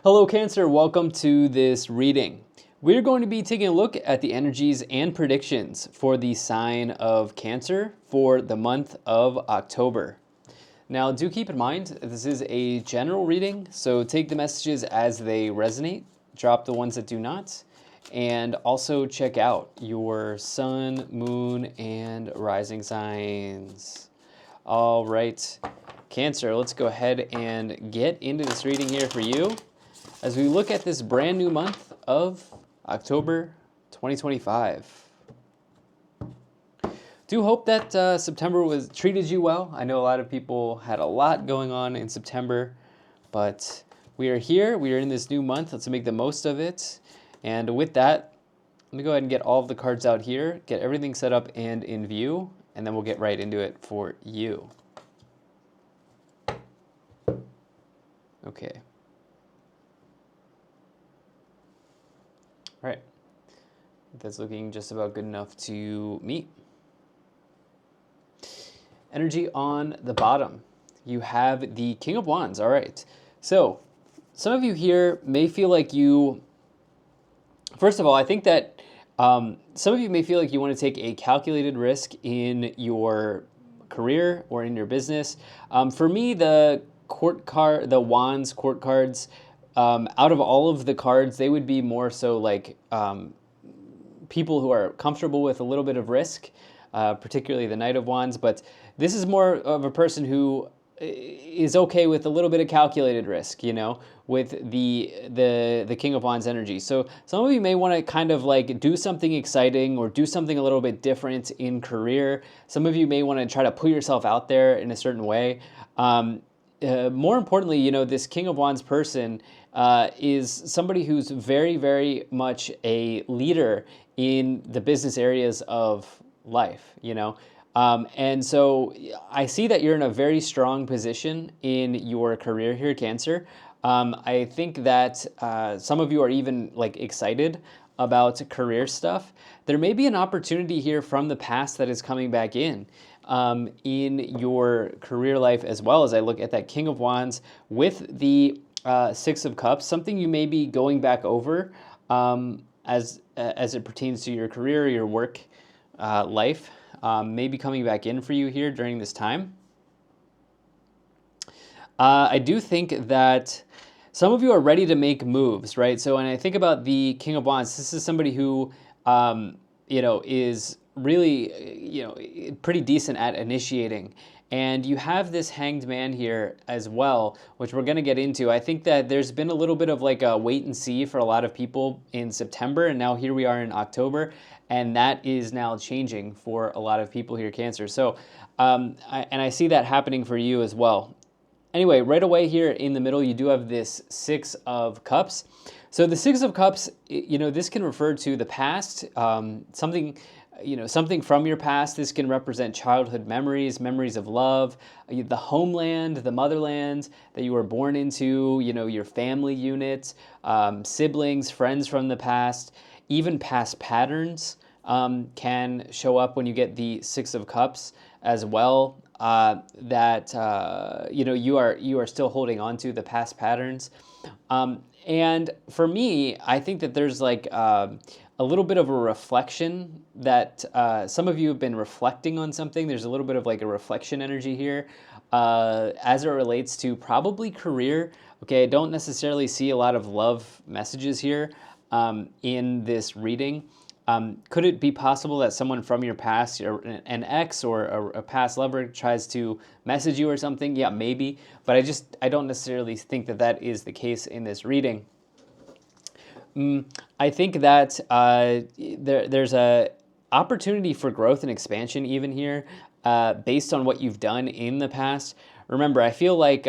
Hello, Cancer. Welcome to this reading. We're going to be taking a look at the energies and predictions for the sign of Cancer for the month of October. Now, do keep in mind, this is a general reading, so take the messages as they resonate, drop the ones that do not, and also check out your sun, moon, and rising signs. All right, Cancer, let's go ahead and get into this reading here for you as we look at this brand new month of October 2025. Do hope that September was treated you well. I know a lot of people had a lot going on in September, but we are here. We are in this new month. Let's make the most of it. And with that, let me go ahead and get all of the cards out here, get everything set up and in view, and then we'll get right into it for you. Okay. All right. That's looking just about good enough to meet. Energy on the bottom. You have the King of Wands. All right. So some of you here may feel like you, first of all, I think that some of you may feel like you want to take a calculated risk in your career or in your business. For me, the Wands court cards, out of all of the cards, they would be more so like people who are comfortable with a little bit of risk, particularly the Knight of Wands. But this is more of a person who is okay with a little bit of calculated risk, with the King of Wands energy. So some of you may want to kind of like do something exciting or do something a little bit different in career. Some of you may want to try to put yourself out there in a certain way. More importantly, this King of Wands person is somebody who's very, very much a leader in the business areas of life, and so I see that you're in a very strong position in your career here, Cancer. I think that some of you are even like excited about career stuff. There may be an opportunity here from the past that is coming back in your career life, as well as I look at that King of Wands with the Six of Cups, something you may be going back over as it pertains to your career, your work life, may be coming back in for you here during this time. I do think that some of you are ready to make moves, right? So when I think about the King of Wands, this is somebody who, is really, pretty decent at initiating. And you have this Hanged Man here as well, which we're going to get into. I think that there's been a little bit of like a wait and see for a lot of people in September, and now here we are in October, and that is now changing for a lot of people here, Cancer. So, I see that happening for you as well. Anyway, right away here in the middle, you do have this Six of Cups. So the Six of Cups, this can refer to the past, something from your past. This can represent childhood memories, memories of love, the homeland, the motherland that you were born into, your family unit, siblings, friends from the past, even past patterns can show up when you get the Six of Cups as well. You are still holding on to the past patterns. And for me, I think that there's like a little bit of a reflection that some of you have been reflecting on something. There's a little bit of like a reflection energy here as it relates to probably career. Okay, I don't necessarily see a lot of love messages here in this reading. Could it be possible that someone from your past, or an ex or a past lover, tries to message you or something? Yeah, maybe. But I don't necessarily think that that is the case in this reading. I think that there's a opportunity for growth and expansion even here based on what you've done in the past. Remember, I feel like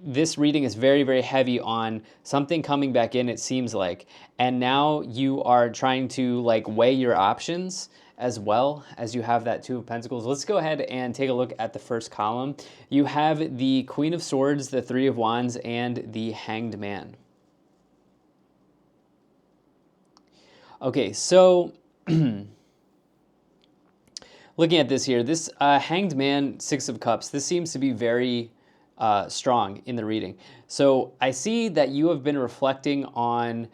this reading is very, very heavy on something coming back in, it seems like. And now you are trying to like weigh your options as well as you have that Two of Pentacles. Let's go ahead and take a look at the first column. You have the Queen of Swords, the Three of Wands, and the Hanged Man. Okay, so looking at this here, this Hanged Man, Six of Cups, this seems to be very strong in the reading. So I see that you have been reflecting on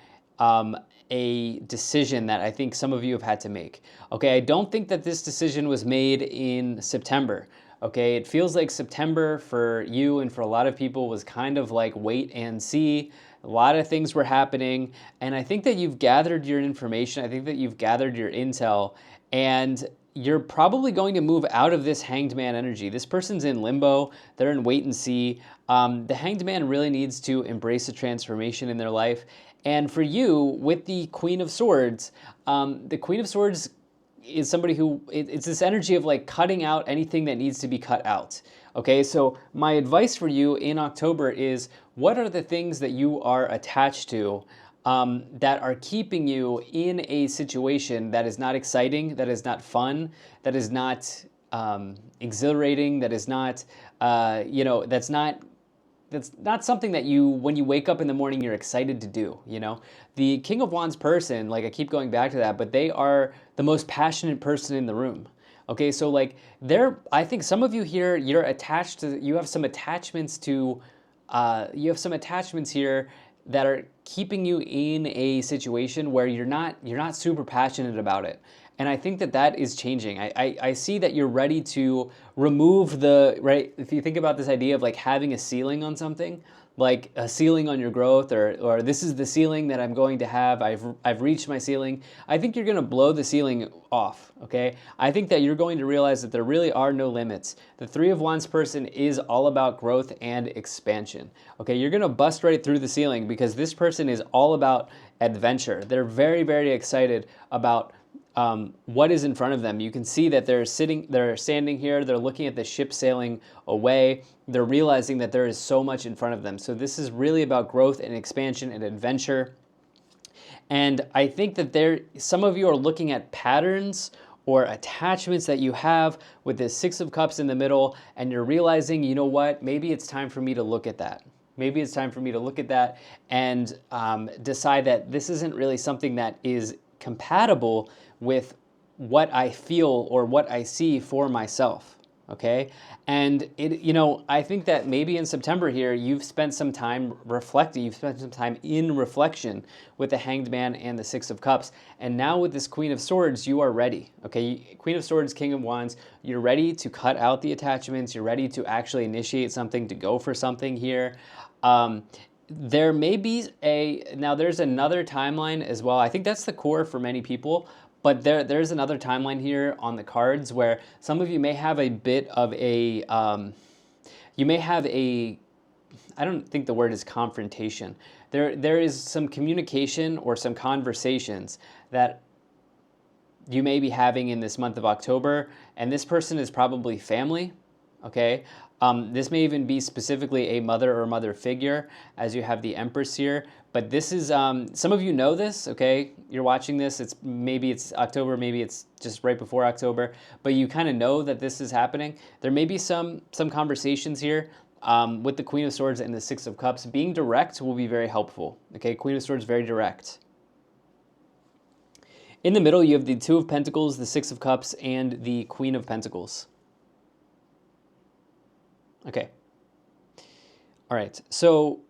a decision that I think some of you have had to make. Okay, I don't think that this decision was made in September. Okay, it feels like September for you and for a lot of people was kind of like wait and see. A lot of things were happening, and I think that you've gathered your information. I think that you've gathered your intel, and you're probably going to move out of this hanged man energy. This person's in limbo. They're in wait and see. The hanged man really needs to embrace a transformation in their life. And for you, with the Queen of Swords, the Queen of Swords is somebody who it's this energy of like cutting out anything that needs to be cut out. Okay, so my advice for you in October is what are the things that you are attached to that are keeping you in a situation that is not exciting, that is not fun, that is not exhilarating, that is not, that's not something that you, when you wake up in the morning, you're excited to do, you know? The King of Wands person, like I keep going back to that, but they are the most passionate person in the room. Okay, so like I think some of you here, you're attached to, you have some attachments to, you have some attachments here that are keeping you in a situation where you're not super passionate about it. And I think that that is changing. I see that you're ready to remove the, right, if you think about this idea of like having a ceiling on something, like a ceiling on your growth, or this is the ceiling that I'm going to have, I've reached my ceiling. I think you're gonna blow the ceiling off, okay? I think that you're going to realize that there really are no limits. The Three of Wands person is all about growth and expansion, okay? You're gonna bust right through the ceiling because this person is all about adventure. They're very, very excited about what is in front of them. You can see that they're standing here, they're looking at the ship sailing away, they're realizing that there is so much in front of them. So this is really about growth and expansion and adventure. And I think that some of you are looking at patterns or attachments that you have with this Six of Cups in the middle, and you're realizing, you know what, maybe it's time for me to look at that. Maybe it's time for me to look at that and decide that this isn't really something that is compatible with what I feel or what I see for myself, okay? And I think that maybe in September here, you've spent some time reflecting, you've spent some time in reflection with the Hanged Man and the Six of Cups, and now with this Queen of Swords, you are ready, okay? Queen of Swords, King of Wands, you're ready to cut out the attachments, you're ready to actually initiate something, to go for something here. There may be now there's another timeline as well. I think that's the core for many people, but there's another timeline here on the cards where some of you may have a bit of a, I don't think the word is confrontation. There is some communication or some conversations that you may be having in this month of October, and this person is probably family, okay? This may even be specifically a mother or mother figure, as you have the Empress here. But this is, some of you know this, okay? You're watching this, maybe it's October, maybe it's just right before October, but you kind of know that this is happening. There may be some conversations here with the Queen of Swords and the Six of Cups. Being direct will be very helpful, okay? Queen of Swords, very direct. In the middle, you have the Two of Pentacles, the Six of Cups, and the Queen of Pentacles. Okay. All right. So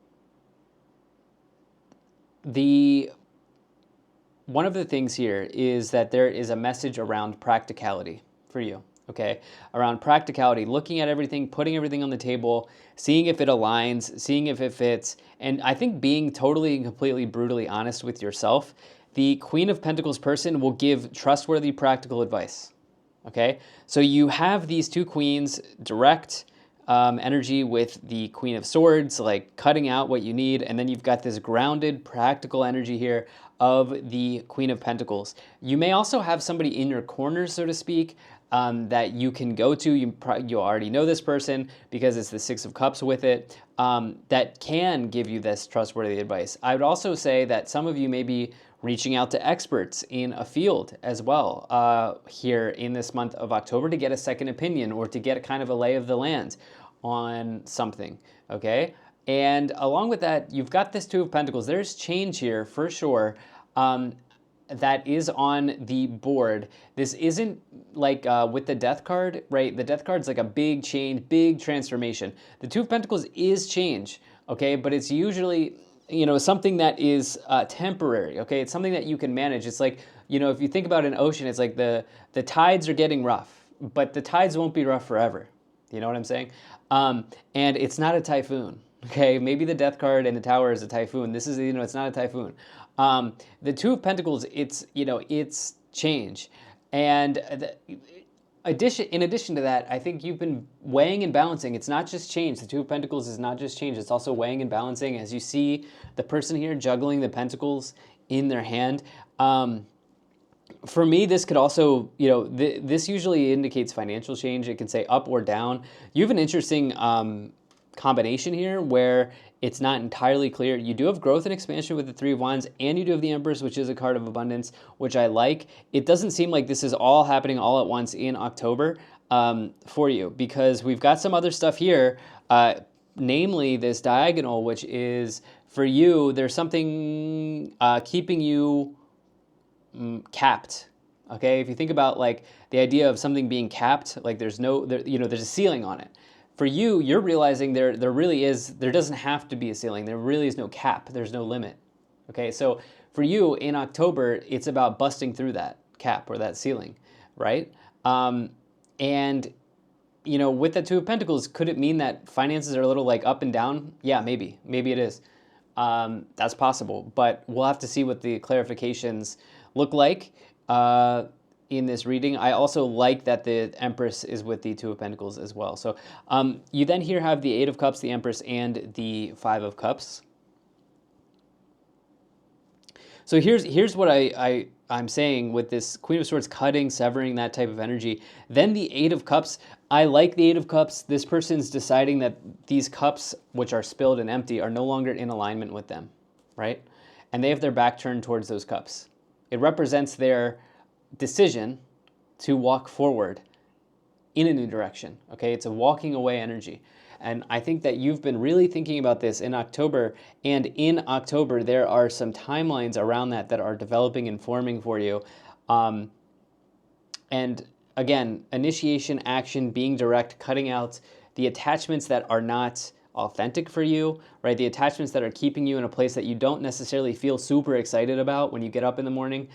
one of the things here is that there is a message around practicality for you, okay? Around practicality, looking at everything, putting everything on the table, seeing if it aligns, seeing if it fits, and I think being totally and completely brutally honest with yourself. The Queen of Pentacles person will give trustworthy, practical advice, okay? So you have these two queens, direct energy with the Queen of Swords, like cutting out what you need, and then you've got this grounded, practical energy here of the Queen of Pentacles. You may also have somebody in your corner, so to speak, that you can go to. You already know this person because it's the Six of Cups with it, that can give you this trustworthy advice. I would also say that some of you may be reaching out to experts in a field as well here in this month of October to get a second opinion or to get a kind of a lay of the land on something, okay? And along with that, you've got this Two of Pentacles. There's change here for sure. that is on the board. This isn't like with the death card, right? The death card's like a big change, big transformation. The Two of Pentacles is change, okay? But it's usually, you know, something that is temporary, okay? It's something that you can manage. It's like, you know, if you think about an ocean, it's like the tides are getting rough, but the tides won't be rough forever. You know what I'm saying? And it's not a typhoon. Okay, maybe the death card and the tower is a typhoon. This is, you know, it's not a typhoon. The Two of Pentacles, it's, you know, it's change. And in addition to that, I think you've been weighing and balancing. It's not just change. The Two of Pentacles is not just change. It's also weighing and balancing. As you see the person here juggling the pentacles in their hand. For me, this could also, you know, this usually indicates financial change. It can say up or down. You have an interesting combination here where it's not entirely clear. You do have growth and expansion with the Three of Wands, and you do have the Empress, which is a card of abundance, which I like. It doesn't seem like this is all happening all at once in October for you, because we've got some other stuff here, namely this diagonal, which is, for you, there's something keeping you capped. Okay, if you think about like the idea of something being capped, like there's no, you know, there's a ceiling on it. For you, you're realizing there really is, there doesn't have to be a ceiling. There really is no cap. There's no limit. Okay, so for you in October, it's about busting through that cap or that ceiling, right? And you know, with the Two of Pentacles, could it mean that finances are a little like up and down? Yeah, maybe it is. That's possible, but we'll have to see what the clarifications look like in this reading. I also like that the Empress is with the Two of Pentacles as well. So you then here have the Eight of Cups, the Empress, and the Five of Cups. So here's what I'm saying with this Queen of Swords cutting, severing, that type of energy. Then the Eight of Cups, I like the Eight of Cups. This person's deciding that these cups, which are spilled and empty, are no longer in alignment with them, right? And they have their back turned towards those cups. It represents their decision to walk forward in a new direction, okay? It's a walking away energy. And I think that you've been really thinking about this in October, and in October, there are some timelines around that are developing and forming for you. And again, initiation, action, being direct, cutting out the attachments that are not authentic for you, right? The attachments that are keeping you in a place that you don't necessarily feel super excited about when you get up in the morning.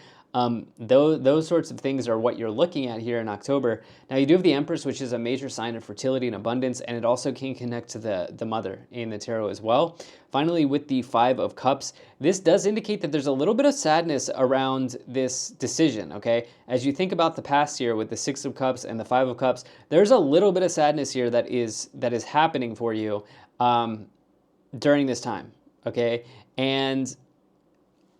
Those sorts of things are what you're looking at here in October. Now you do have the Empress, which is a major sign of fertility and abundance, and it also can connect to the mother in the tarot as well. Finally, with the Five of Cups, this does indicate that there's a little bit of sadness around this decision, okay? As you think about the past year with the Six of Cups and the Five of Cups, there's a little bit of sadness here that is happening for you during this time, okay? And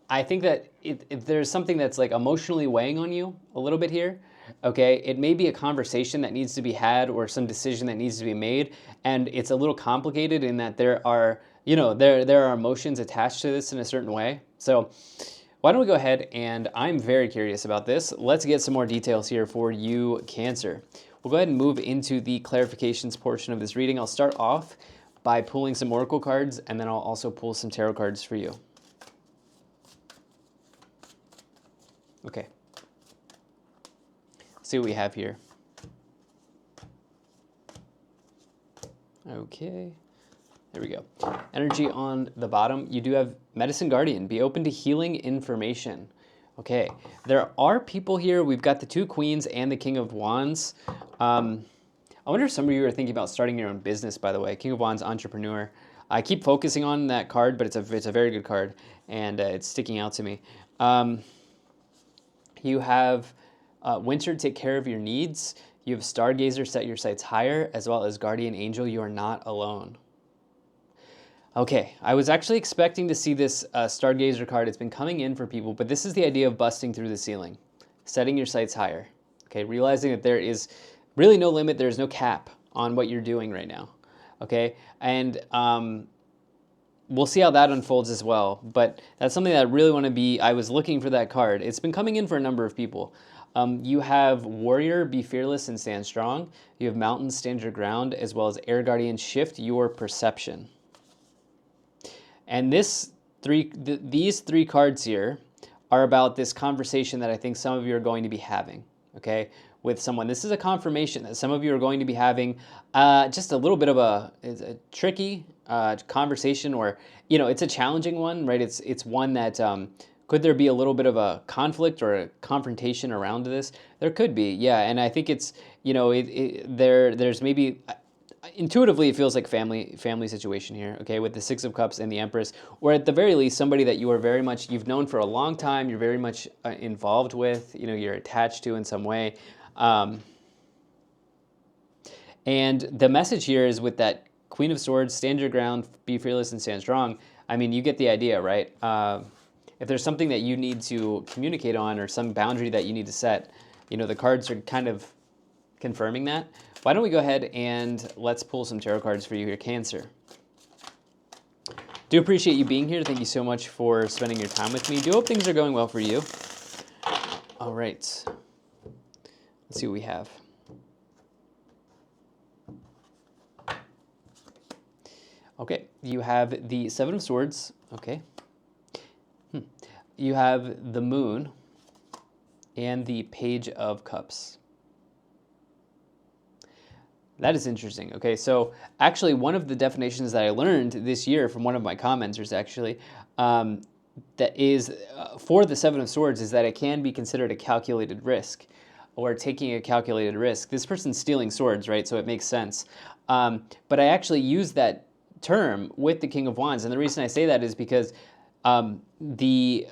I think that if there's something that's like emotionally weighing on you a little bit here, okay, it may be a conversation that needs to be had or some decision that needs to be made, and it's a little complicated in that there are, you know, there are emotions attached to this in a certain way. So why don't we go ahead, and I'm very curious about this. Let's get some more details here for you, Cancer. We'll go ahead and move into the clarifications portion of this reading. I'll start off by pulling some oracle cards, and then I'll also pull some tarot cards for you. Okay, see what we have here. Okay, there we go. Energy on the bottom. You do have Medicine Guardian. Be open to healing information. Okay, there are people here. We've got the Two Queens and the King of Wands. I wonder if some of you are thinking about starting your own business, by the way. King of Wands, entrepreneur. I keep focusing on that card, but it's a very good card, and it's sticking out to me. You have Winter, take care of your needs. You have Stargazer, set your sights higher, as well as Guardian Angel, you are not alone. Okay, I was actually expecting to see this Stargazer card. It's been coming in for people, but this is the idea of busting through the ceiling, setting your sights higher. Okay, realizing that there is really no limit, there is no cap on what you're doing right now. Okay, and we'll see how that unfolds as well, but that's something that I really want to be, I was looking for that card. It's been coming in for a number of people. You have Warrior, be fearless and stand strong. You have Mountain, stand your ground, as well as Air Guardian, shift your perception. And these three cards here are about this conversation that I think some of you are going to be having, okay, with someone. This is a confirmation that some of you are going to be having just a little bit of a tricky conversation, or it's a challenging one, right? It's one that could there be a little bit of a conflict or a confrontation around this? There could be, yeah. And I think it's there's maybe intuitively it feels like family situation here, okay, with the Six of Cups and the Empress, or at the very least somebody that you are very much you've known for a long time, you're very much involved with, you're attached to in some way. And the message here is with that Queen of Swords, stand your ground, be fearless and stand strong. I mean, you get the idea, right? If there's something that you need to communicate on or some boundary that you need to set, the cards are kind of confirming that. Why don't we go ahead and let's pull some tarot cards for you here, Cancer. Do appreciate you being here. Thank you so much for spending your time with me. Do hope things are going well for you. All right. Let's see what we have. Okay, you have the Seven of Swords. Okay. You have the Moon and the Page of Cups. That is interesting. Okay, so actually one of the definitions that I learned this year from one of my commenters actually, that is for the Seven of Swords, is that it can be considered a calculated risk or taking a calculated risk. This person's stealing swords, right? So it makes sense. But I actually use that term with the King of Wands. And the reason I say that is because in the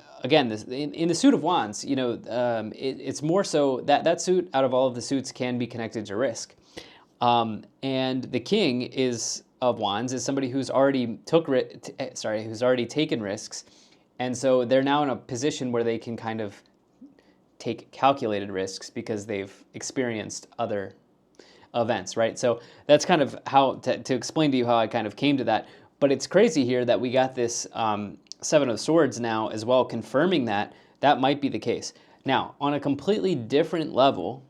suit of Wands, it's more so that suit out of all of the suits can be connected to risk. And the King of Wands is somebody who's already taken risks, and so they're now in a position where they can kind of take calculated risks because they've experienced other events, right? So that's kind of how to explain to you how I kind of came to that. But it's crazy here that we got this Seven of Swords now as well, confirming that might be the case. Now, on a completely different level,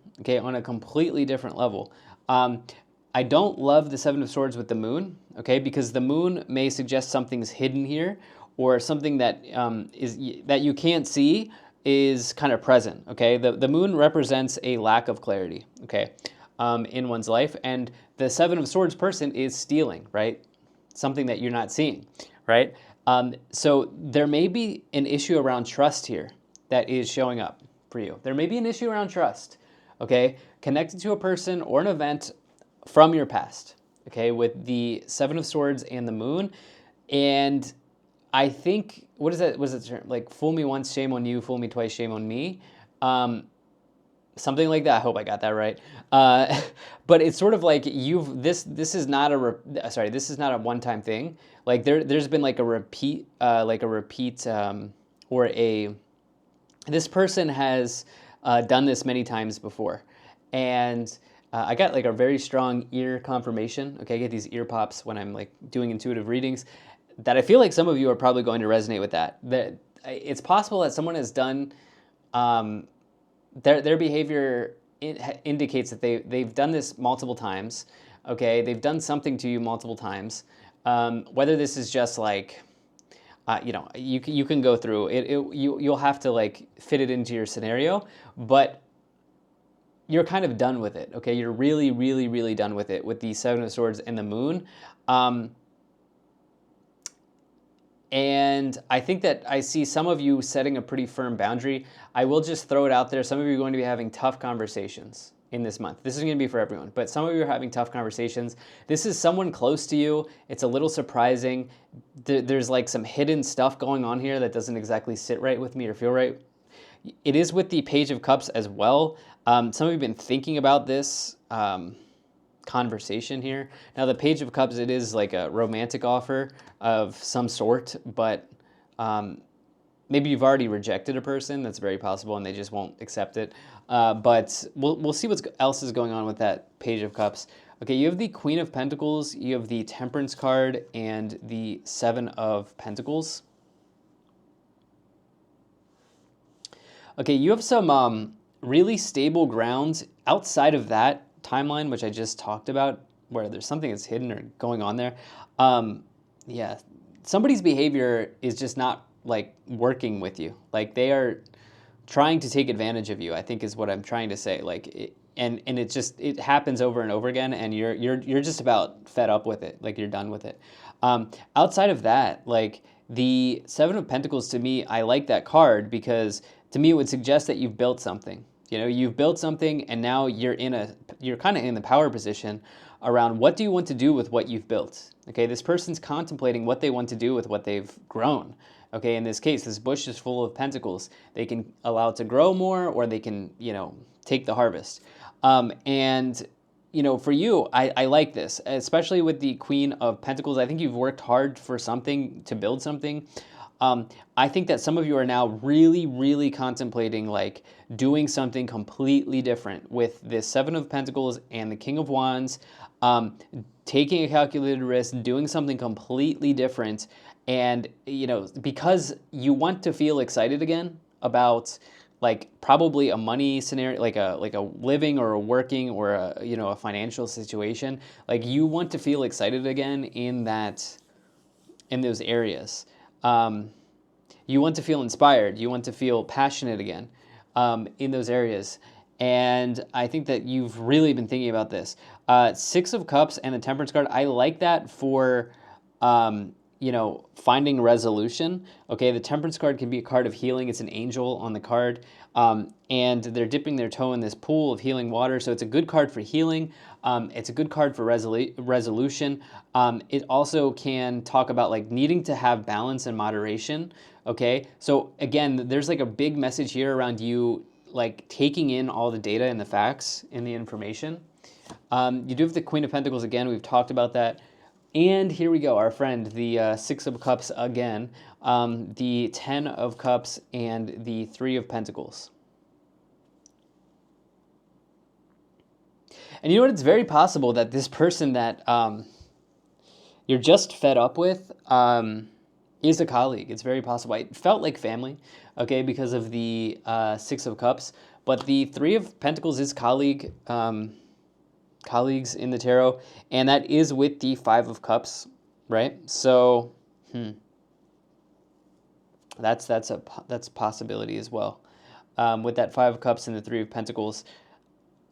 I don't love the Seven of Swords with the Moon, okay, because the Moon may suggest something's hidden here, or something that that you can't see is kind of present, okay? The Moon represents a lack of clarity, okay, in one's life, and the Seven of Swords person is stealing, right? Something that you're not seeing, right? So there may be an issue around trust here that is showing up for you. There may be an issue around trust, okay, connected to a person or an event from your past, okay, with the Seven of Swords and the Moon. And I think, what is that? Was it like fool me once, shame on you, fool me twice, shame on me? Something like that. I hope I got that right. But it's sort of like this is not a one-time thing. Like there's been like a repeat, this person has done this many times before. And I got like a very strong ear confirmation. Okay, I get these ear pops when I'm like doing intuitive readings that I feel like some of you are probably going to resonate with that. That it's possible that someone has done, their behavior indicates that they've done this multiple times. Okay, they've done something to you multiple times. Whether this is just like, you can go through it. You'll have to like fit it into your scenario, but you're kind of done with it, okay? You're really, really, really done with it with the Seven of Swords and the Moon. And I think that I see some of you setting a pretty firm boundary. I will just throw it out there. Some of you are going to be having tough conversations in this month. This is going to be for everyone, but some of you are having tough conversations. This is someone close to you. It's a little surprising. There's like some hidden stuff going on here that doesn't exactly sit right with me or feel right. It is with the Page of Cups as well. Some of you have been thinking about this conversation here. Now, the Page of Cups, it is like a romantic offer of some sort, but maybe you've already rejected a person. That's very possible, and they just won't accept it. But we'll see what else is going on with that Page of Cups. Okay, you have the Queen of Pentacles, you have the Temperance card, and the Seven of Pentacles. Okay, you have some really stable grounds outside of that timeline, which I just talked about, where there's something that's hidden or going on there. Yeah, somebody's behavior is just not like working with you. Like they are trying to take advantage of you, I think is what I'm trying to say. Like and it happens over and over again, and you're just about fed up with it. Like you're done with it. Outside of that, like the Seven of Pentacles, to me, I like that card because to me it would suggest that you've built something. You know, you've built something, and now you're kind of in the power position around what do you want to do with what you've built. Okay, this person's contemplating what they want to do with what they've grown. Okay, in this case, this bush is full of pentacles. They can allow it to grow more, or they can, take the harvest. And for you, I like this, especially with the Queen of Pentacles. I think you've worked hard for something to build something. I think that some of you are now really, really contemplating like doing something completely different with this Seven of Pentacles and the King of Wands, taking a calculated risk, doing something completely different. And, because you want to feel excited again about like probably a money scenario, like a living or a working or a financial situation, like you want to feel excited again in those areas. You want to feel inspired. You want to feel passionate again in those areas. And I think that you've really been thinking about this. Six of Cups and the Temperance card, I like that for, finding resolution. Okay, the Temperance card can be a card of healing. It's an angel on the card. And they're dipping their toe in this pool of healing water. So it's a good card for healing. It's a good card for resolution. It also can talk about like needing to have balance and moderation. Okay, so again, there's like a big message here around you like taking in all the data and the facts and the information. You do have the Queen of Pentacles again. We've talked about that. And here we go, our friend, the Six of Cups again, the Ten of Cups, and the Three of Pentacles. And you know what? It's very possible that this person that you're just fed up with is a colleague. It's very possible. It felt like family, okay, because of the Six of Cups. But the Three of Pentacles is colleagues in the tarot, and that is with the Five of Cups, right? So, that's a possibility as well, with that Five of Cups and the Three of Pentacles.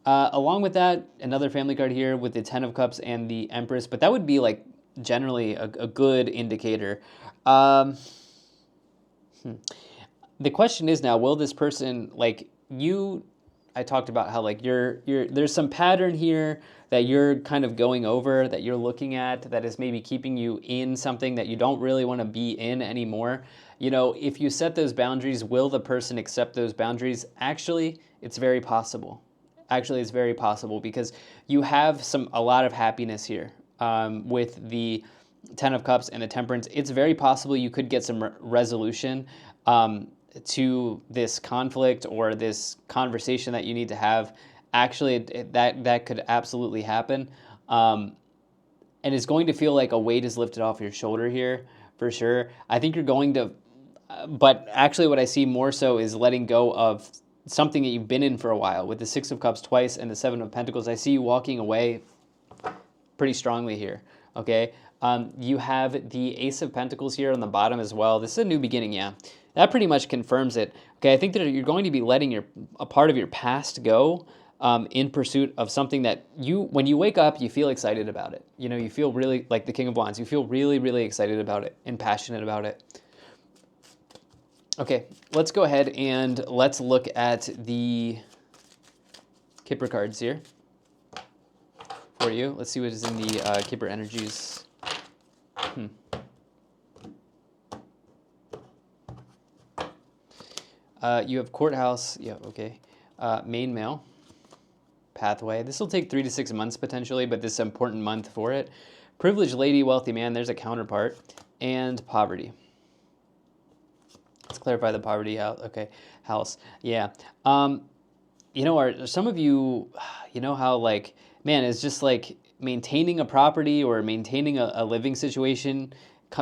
Along with that, another family card here with the Ten of Cups and the Empress, but that would be like generally a good indicator. The question is now, will this person like you? I talked about how like there's some pattern here that you're kind of going over, that you're looking at, that is maybe keeping you in something that you don't really want to be in anymore. If you set those boundaries, will the person accept those boundaries? Actually, it's very possible. Actually, it's very possible because you have a lot of happiness here with the Ten of Cups and the Temperance. It's very possible you could get some resolution to this conflict or this conversation that you need to have. Actually, that could absolutely happen. And it's going to feel like a weight is lifted off your shoulder here, for sure. I think you're going to, but actually what I see more so is letting go of something that you've been in for a while. With the Six of Cups twice and the Seven of Pentacles, I see you walking away pretty strongly here, okay? You have the Ace of Pentacles here on the bottom as well. This is a new beginning, yeah. That pretty much confirms it. Okay, I think that you're going to be letting a part of your past go in pursuit of something that when you wake up, you feel excited about it. You feel really, like the King of Wands, you feel really, really excited about it and passionate about it. Okay, let's go ahead and let's look at the Kipper cards here for you. Let's see what is in the Kipper energies. You have Courthouse, yeah, okay. Main Mail, Pathway. This will take 3 to 6 months potentially, but this is an important month for it. Privileged Lady, Wealthy Man, there's a counterpart. And Poverty. Let's clarify the Poverty house. Okay, house. Yeah. Are some of you, how like, man, it's just like maintaining a property or maintaining a living situation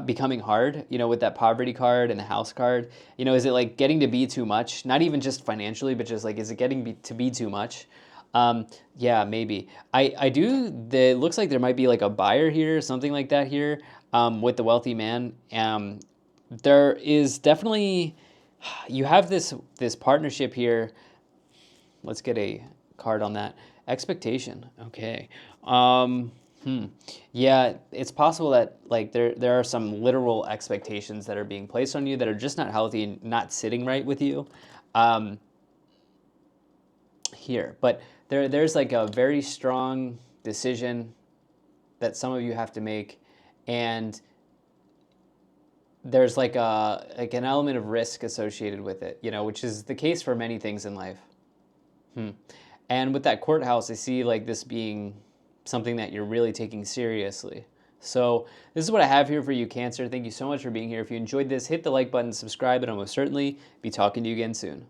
becoming hard, with that Poverty card and the house card. Is it like getting to be too much? Not even just financially, but just like, is it getting to be too much? Yeah, maybe. It looks like there might be like a buyer here, something like that here, with the Wealthy Man. there is definitely, you have this partnership here. Let's get a card on that. Expectation. Okay. Um, yeah, it's possible that like there are some literal expectations that are being placed on you that are just not healthy and not sitting right with you. Um, Here, but there's like a very strong decision that some of you have to make, and there's like an element of risk associated with it, which is the case for many things in life. And with that courthouse, I see like this being something that you're really taking seriously. So this is what I have here for you, Cancer. Thank you so much for being here. If you enjoyed this, hit the like button, subscribe, and I'll most certainly be talking to you again soon.